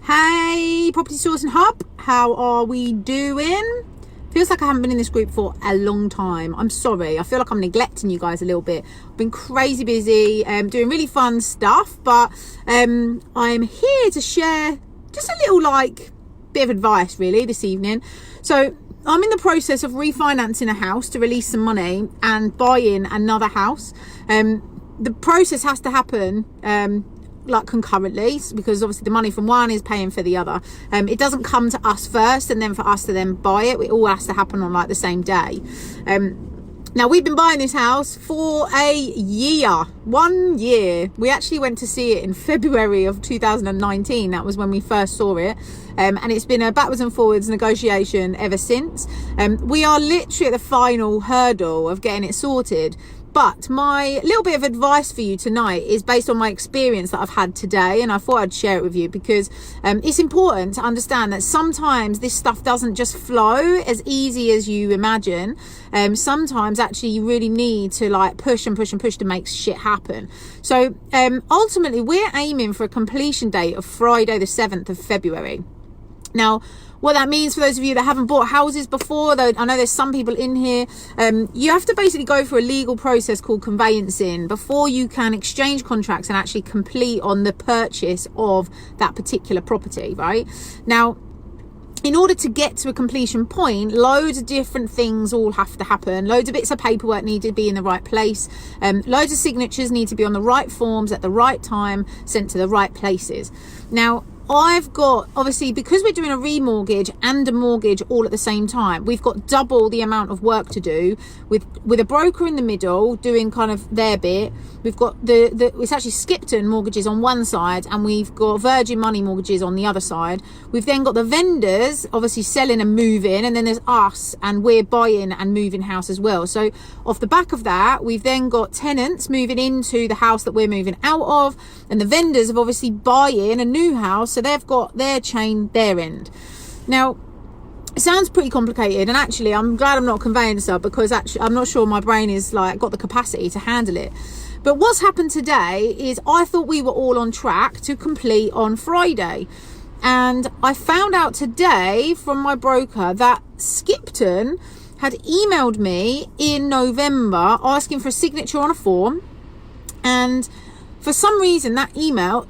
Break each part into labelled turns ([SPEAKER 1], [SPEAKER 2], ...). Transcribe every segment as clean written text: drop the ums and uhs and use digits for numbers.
[SPEAKER 1] Hey, Property Sourcing Hub, how are we doing? Feels like I haven't been in this group for a long time. I'm sorry. I feel like I'm neglecting you guys a little bit. I've been crazy busy, doing really fun stuff, but I'm here to share just a little bit of advice really this evening. So I'm in the process of refinancing a house to release some money and buy in another house. The process has to happen concurrently, because obviously the money from one is paying for the other. It doesn't come to us first and then for us to then buy it. It all has to happen on the same day. Now we've been buying this house for a year, 1 year. We actually went to see it in February of 2019. That was when we first saw it. And it's been a backwards and forwards negotiation ever since. We are literally at the final hurdle of getting it sorted. But my little bit of advice for you tonight is based on my experience that I've had today, and I thought I'd share it with you because it's important to understand that sometimes this stuff doesn't just flow as easy as you imagine. Sometimes actually you really need to push and push and push to make shit happen. So ultimately we're aiming for a completion date of Friday the 7th of February. Now, what that means for those of you that haven't bought houses before, though I know there's some people in here, you have to basically go through a legal process called conveyancing before you can exchange contracts and actually complete on the purchase of that particular property, right? Now, in order to get to a completion point, loads of different things all have to happen. Loads of bits of paperwork need to be in the right place. Loads of signatures need to be on the right forms at the right time, sent to the right places. Now, I've got, obviously, because we're doing a remortgage and a mortgage all at the same time, we've got double the amount of work to do with a broker in the middle doing kind of their bit. We've got it's actually Skipton mortgages on one side and we've got Virgin Money mortgages on the other side. We've then got the vendors obviously selling and moving, and then there's us and we're buying and moving house as well. So off the back of that, we've then got tenants moving into the house that we're moving out of, and the vendors have obviously buying a new house. So they've got their chain, their end. Now, it sounds pretty complicated, and actually I'm glad I'm not a conveyancer, because actually I'm not sure my brain is got the capacity to handle it. But what's happened today is I thought we were all on track to complete on Friday. And I found out today from my broker that Skipton had emailed me in November asking for a signature on a form. And for some reason that email,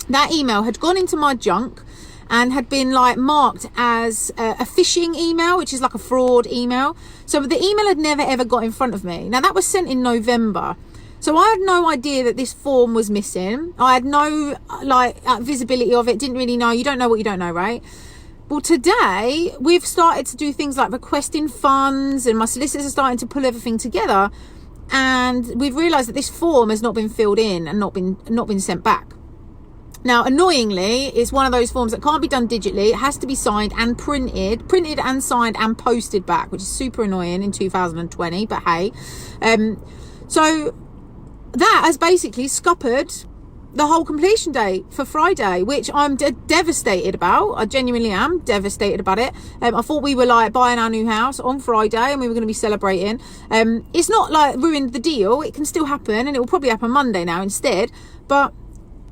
[SPEAKER 1] that email had gone into my junk and had been marked as a phishing email, which is like a fraud email. So the email had never ever got in front of me. Now that was sent in November. So I had no idea that this form was missing. I had no visibility of it, didn't really know. You don't know what you don't know, right? Well, today we've started to do things like requesting funds, and my solicitors are starting to pull everything together. And we've realised that this form has not been filled in and not been sent back. Now, annoyingly, it's one of those forms that can't be done digitally. It has to be signed and printed and signed and posted back, which is super annoying in 2020, but hey. So that has basically scuppered the whole completion date for Friday, which I'm devastated about. I genuinely am devastated about it. I thought we were buying our new house on Friday and we were going to be celebrating. It's not ruined the deal. It can still happen, and it will probably happen Monday now instead. But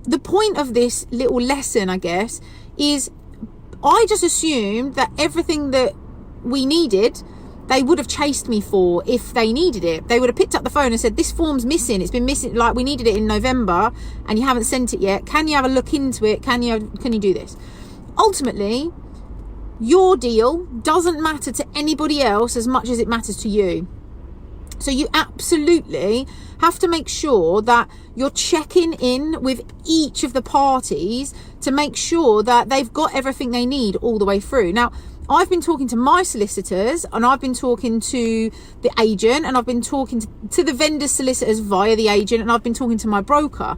[SPEAKER 1] the point of this little lesson, I guess, is I just assumed that everything that we needed, they would have chased me for if they needed it. They would have picked up the phone and said, this form's missing. It's been missing. We needed it in November and you haven't sent it yet. Can you have a look into it? Can you do this? Ultimately, your deal doesn't matter to anybody else as much as it matters to you. So you absolutely have to make sure that you're checking in with each of the parties to make sure that they've got everything they need all the way through. Now, I've been talking to my solicitors, and I've been talking to the agent, and I've been talking to the vendor solicitors via the agent, and I've been talking to my broker.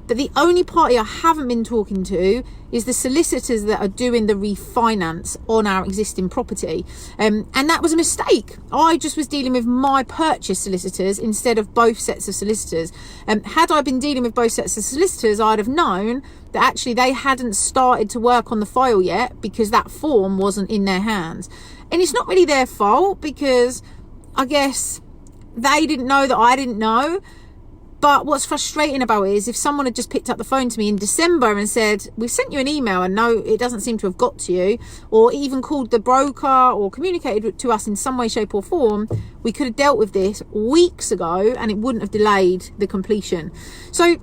[SPEAKER 1] But the only party I haven't been talking to is the solicitors that are doing the refinance on our existing property. And that was a mistake. I just was dealing with my purchase solicitors instead of both sets of solicitors. Had I been dealing with both sets of solicitors, I'd have known that actually they hadn't started to work on the file yet because that form wasn't in their hands. And it's not really their fault, because I guess they didn't know that I didn't know. But what's frustrating about it is if someone had just picked up the phone to me in December and said, we sent you an email and no, it doesn't seem to have got to you, or even called the broker or communicated to us in some way, shape or form, we could have dealt with this weeks ago and it wouldn't have delayed the completion. So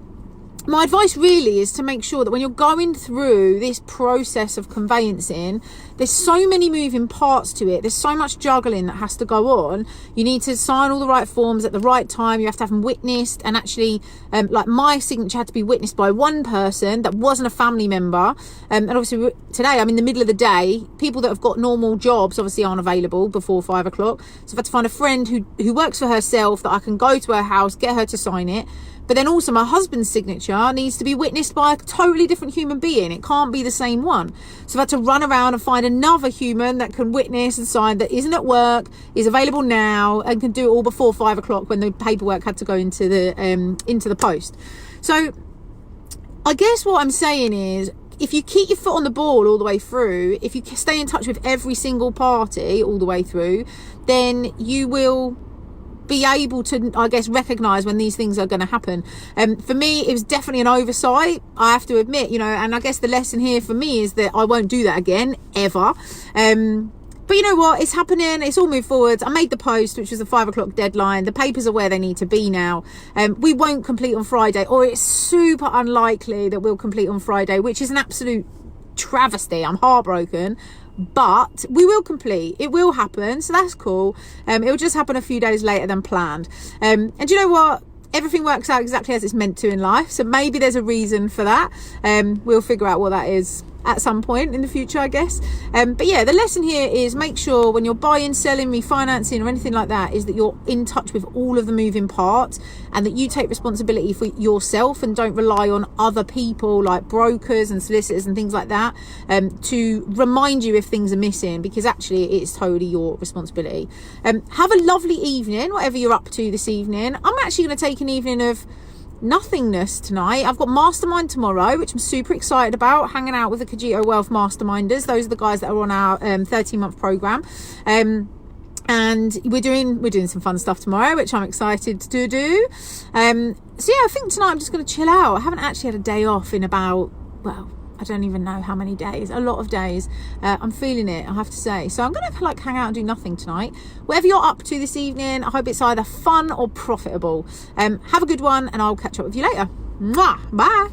[SPEAKER 1] my advice really is to make sure that when you're going through this process of conveyancing, there's so many moving parts to it. There's so much juggling that has to go on. You need to sign all the right forms at the right time. You have to have them witnessed. And actually, like my signature had to be witnessed by one person that wasn't a family member. And obviously today I'm in the middle of the day. People that have got normal jobs obviously aren't available before 5 o'clock. So I've had to find a friend who works for herself that I can go to her house, get her to sign it. But then also my husband's signature needs to be witnessed by a totally different human being. It can't be the same one. So I've had to run around and find another human that can witness and sign, that isn't at work, is available now, and can do it all before 5 o'clock when the paperwork had to go into the post. So I guess what I'm saying is, if you keep your foot on the ball all the way through, if you stay in touch with every single party all the way through, then you will be able to, I guess, recognise when these things are going to happen. For me, it was definitely an oversight, I have to admit, you know, and I guess the lesson here for me is that I won't do that again, ever. But you know what, it's happening, it's all moved forward. I made the post, which was a 5 o'clock deadline. The papers are where they need to be now. We won't complete on Friday, or it's super unlikely that we'll complete on Friday, which is an absolute travesty. I'm heartbroken. But we will complete. It will happen, so that's cool. It will just happen a few days later than planned. And do you know what? Everything works out exactly as it's meant to in life. So maybe there's a reason for that. We'll figure out what that is at some point in the future, I guess. But yeah, the lesson here is make sure when you're buying, selling, refinancing or anything like that, is that you're in touch with all of the moving parts and that you take responsibility for yourself and don't rely on other people like brokers and solicitors and things like that to remind you if things are missing, because actually it's totally your responsibility. Have a lovely evening, whatever you're up to this evening. I'm actually going to take an evening of nothingness tonight. I've got Mastermind tomorrow, which I'm super excited about, hanging out with the Cogito Wealth Masterminders. Those are the guys that are on our 13-month program. And we're doing some fun stuff tomorrow, which I'm excited to do. So yeah, I think tonight I'm just going to chill out. I haven't actually had a day off in about, well, I don't even know how many days, a lot of days. I'm feeling it, I have to say. So I'm going to like hang out and do nothing tonight. Whatever you're up to this evening, I hope it's either fun or profitable. Have a good one, and I'll catch up with you later. Mwah! Bye.